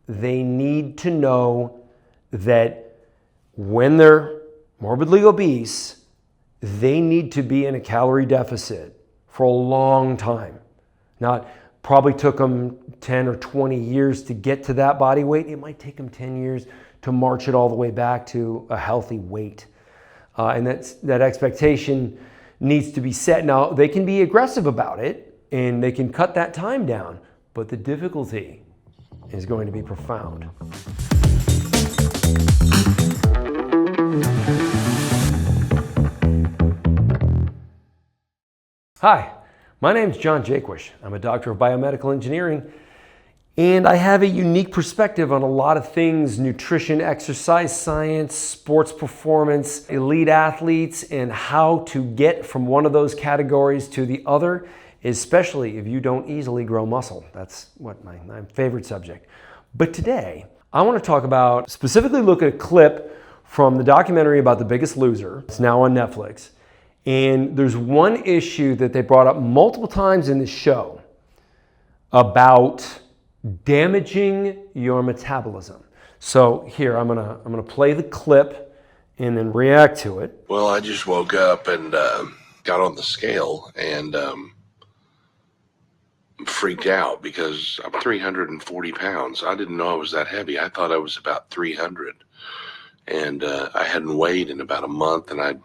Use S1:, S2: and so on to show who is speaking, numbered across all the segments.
S1: they need to know that when they're morbidly obese, they need to be in a calorie deficit for a long time. Not probably took them 10 or 20 years to get to that body weight. It might take them 10 years to march it all the way back to a healthy weight. And that expectation needs to be set. Now, they can be aggressive about it and they can cut that time down, but the difficulty is going to be profound. Hi, my name is John Jaquish. I'm a doctor of biomedical engineering, and I have a unique perspective on a lot of things: nutrition, exercise science, sports performance, elite athletes, and how to get from one of those categories to the other, especially if you don't easily grow muscle. That's what my favorite subject. But today, I want to talk about, specifically look at a clip from the documentary about The Biggest Loser. It's now on Netflix. And there's one issue that they brought up multiple times in the show about damaging your metabolism. So here, I'm gonna play the clip and then react to it.
S2: Well, I just woke up and got on the scale and freaked out because I'm 340 pounds. I didn't know I was that heavy. I thought I was about 300. And I hadn't weighed in about a month, and I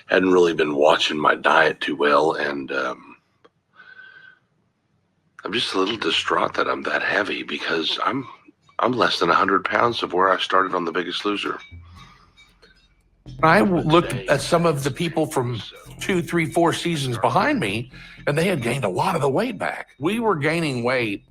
S2: hadn't really been watching my diet too well. And I'm just a little distraught that I'm that heavy because I'm less than 100 pounds of where I started on The Biggest Loser.
S3: I looked at some of the people from 2, 3, 4 seasons behind me, and they had gained a lot of the weight back. We were gaining weight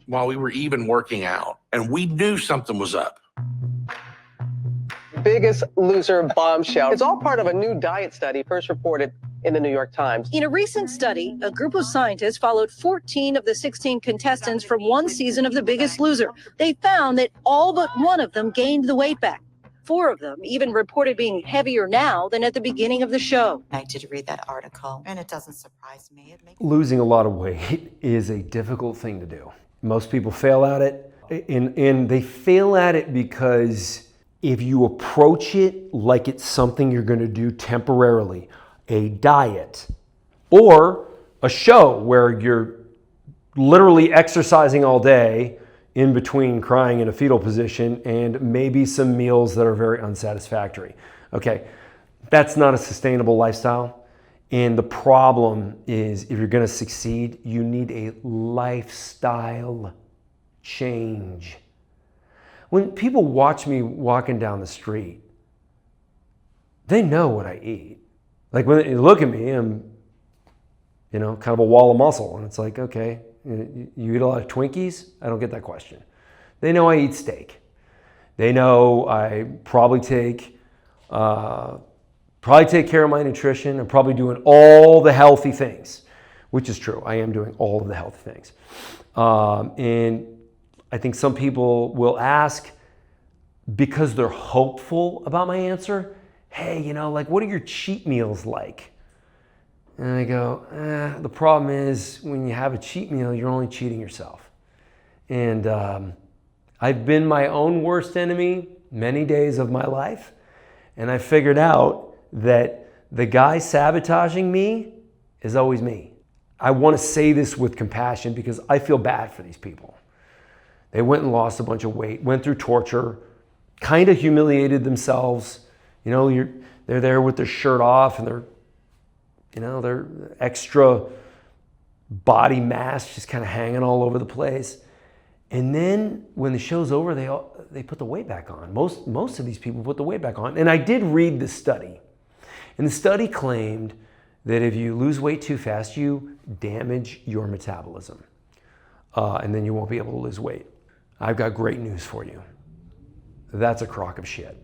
S3: while we were even working out, and we knew something was up.
S4: Biggest Loser bombshell. It's all part of a new diet study first reported in the New York Times.
S5: In a recent study, a group of scientists followed 14 of the 16 contestants from one season of The Biggest Loser. They found that all but one of them gained the weight back. 4 of them even reported being heavier now than at the beginning of the show.
S6: I did read that article, and it doesn't surprise me.
S1: Losing a lot of weight is a difficult thing to do. Most people fail at it, and they fail at it because if you approach it like it's something you're going to do temporarily, a diet or a show where you're literally exercising all day in between crying in a fetal position and maybe some meals that are very unsatisfactory. Okay, that's not a sustainable lifestyle. And the problem is, if you're going to succeed, you need a lifestyle change. When people watch me walking down the street, they know what I eat. Like when they look at me, I'm, kind of a wall of muscle. And it's like, okay, you eat a lot of Twinkies? I don't get that question. They know I eat steak. They know I probably take care of my nutrition. I'm probably doing all the healthy things, which is true. I am doing all of the healthy things. And I think some people will ask, because they're hopeful about my answer, hey, what are your cheat meals like? And I go, the problem is when you have a cheat meal, you're only cheating yourself. And I've been my own worst enemy many days of my life. And I figured out that the guy sabotaging me is always me. I want to say this with compassion because I feel bad for these people. They went and lost a bunch of weight, went through torture, kind of humiliated themselves. They're there with their shirt off and their extra body mass just kind of hanging all over the place. And then when the show's over, they put the weight back on. Most of these people put the weight back on. And I did read this study. And the study claimed that if you lose weight too fast, you damage your metabolism. And then you won't be able to lose weight. I've got great news for you. That's a crock of shit.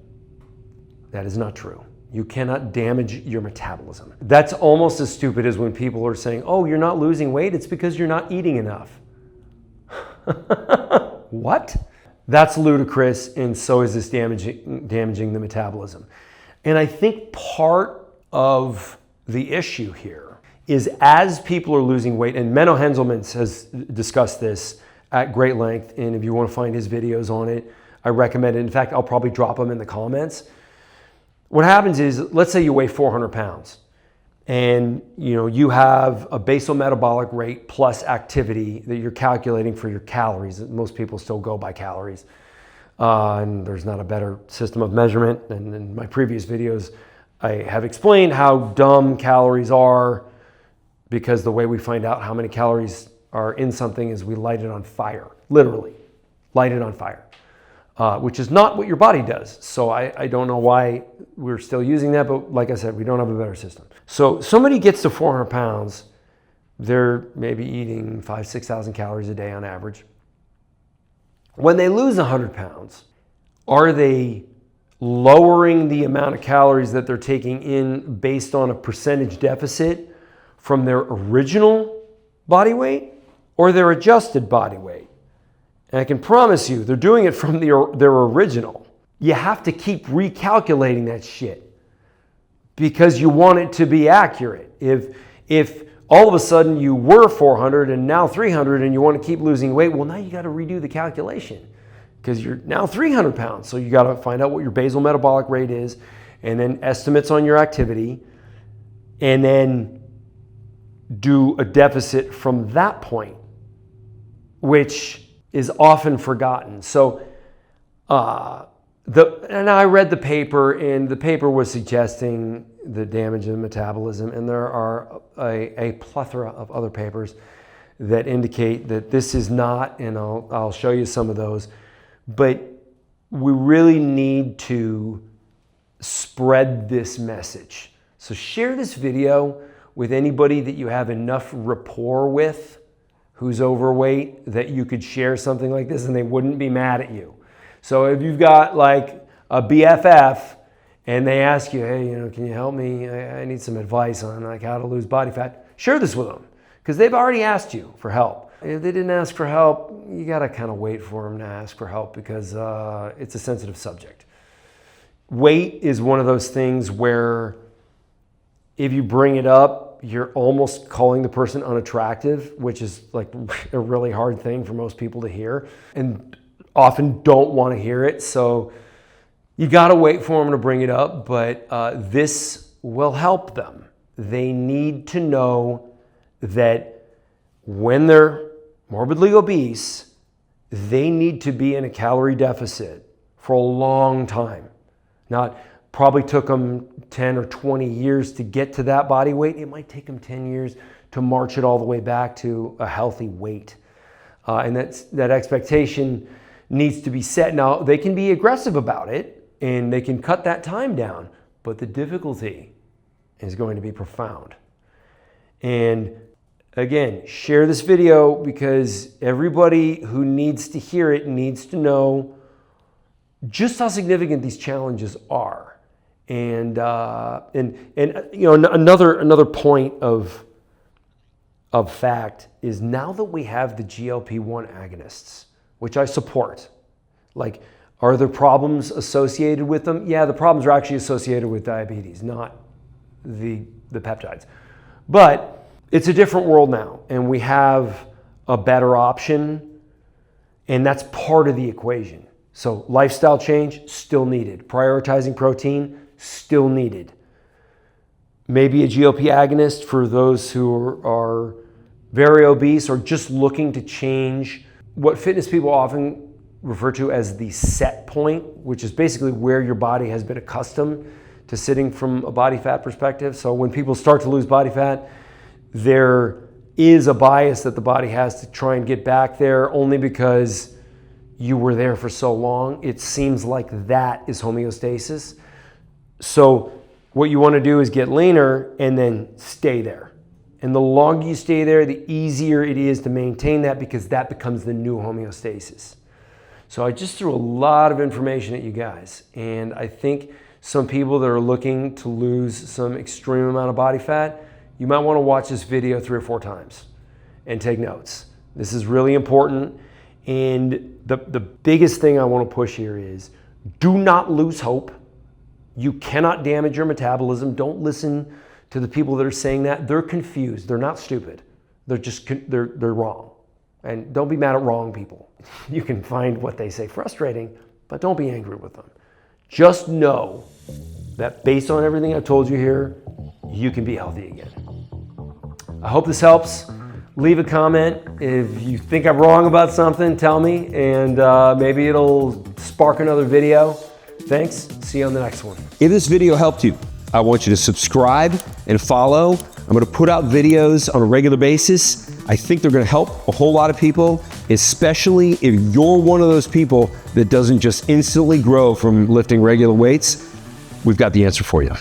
S1: That is not true. You cannot damage your metabolism. That's almost as stupid as when people are saying, oh, you're not losing weight, it's because you're not eating enough. What? That's ludicrous, and so is this damaging the metabolism. And I think part of the issue here is as people are losing weight, and Menno Henselmans has discussed this at great length. And if you want to find his videos on it, I recommend it. In fact, I'll probably drop them in the comments. What happens is, let's say you weigh 400 pounds and you have a basal metabolic rate plus activity that you're calculating for your calories. Most people still go by calories. And there's not a better system of measurement. And in my previous videos, I have explained how dumb calories are, because the way we find out how many calories are in something is we light it on fire, literally light it on fire, which is not what your body does. So I don't know why we're still using that, but like I said, we don't have a better system. So somebody gets to 400 pounds, they're maybe eating 5,000 to 6,000 calories a day on average. When they lose 100 pounds, are they lowering the amount of calories that they're taking in based on a percentage deficit from their original body weight or their adjusted body weight? And I can promise you, they're doing it from their original. You have to keep recalculating that shit because you want it to be accurate. If all of a sudden you were 400 and now 300 and you want to keep losing weight, well, now you got to redo the calculation because you're now 300 pounds. So you got to find out what your basal metabolic rate is and then estimates on your activity and then do a deficit from that point, which is often forgotten. So, and I read the paper, and the paper was suggesting the damage of metabolism, and there are a plethora of other papers that indicate that this is not, and I'll show you some of those, but we really need to spread this message. So share this video with anybody that you have enough rapport with who's overweight that you could share something like this and they wouldn't be mad at you. So if you've got like a BFF and they ask you, hey, can you help me? I need some advice on like how to lose body fat. Share this with them because they've already asked you for help. If they didn't ask for help, you got to kind of wait for them to ask for help because it's a sensitive subject. Weight is one of those things where if you bring it up, you're almost calling the person unattractive, which is like a really hard thing for most people to hear and often don't want to hear it. So you got to wait for them to bring it up, but this will help them. They need to know that when they're morbidly obese, they need to be in a calorie deficit for a long time. Probably took them 10 or 20 years to get to that body weight. It might take them 10 years to march it all the way back to a healthy weight. And that expectation needs to be set. Now, they can be aggressive about it and they can cut that time down, but the difficulty is going to be profound. And again, share this video because everybody who needs to hear it needs to know just how significant these challenges are. And another point of fact is now that we have the GLP-1 agonists, which I support, like, are there problems associated with them? Yeah, the problems are actually associated with diabetes, not the peptides. But it's a different world now, and we have a better option, and that's part of the equation. So lifestyle change, still needed. Prioritizing protein, still needed. Maybe a GLP agonist for those who are very obese or just looking to change what fitness people often refer to as the set point, which is basically where your body has been accustomed to sitting from a body fat perspective. So when people start to lose body fat, there is a bias that the body has to try and get back there only because you were there for so long. It seems like that is homeostasis. So what you want to do is get leaner and then stay there. And the longer you stay there, the easier it is to maintain that because that becomes the new homeostasis. So I just threw a lot of information at you guys. And I think some people that are looking to lose some extreme amount of body fat, you might want to watch this video 3 or 4 times and take notes. This is really important. And the biggest thing I want to push here is do not lose hope. You cannot damage your metabolism. Don't listen to the people that are saying that. They're confused. They're not stupid. They're just, they're wrong. And don't be mad at wrong people. You can find what they say frustrating, but don't be angry with them. Just know that based on everything I've told you here, you can be healthy again. I hope this helps. Leave a comment. If you think I'm wrong about something, tell me, and maybe it'll spark another video. Thanks. See you on the next one.
S7: If this video helped you, I want you to subscribe and follow. I'm going to put out videos on a regular basis. I think they're going to help a whole lot of people, especially if you're one of those people that doesn't just instantly grow from lifting regular weights. We've got the answer for you.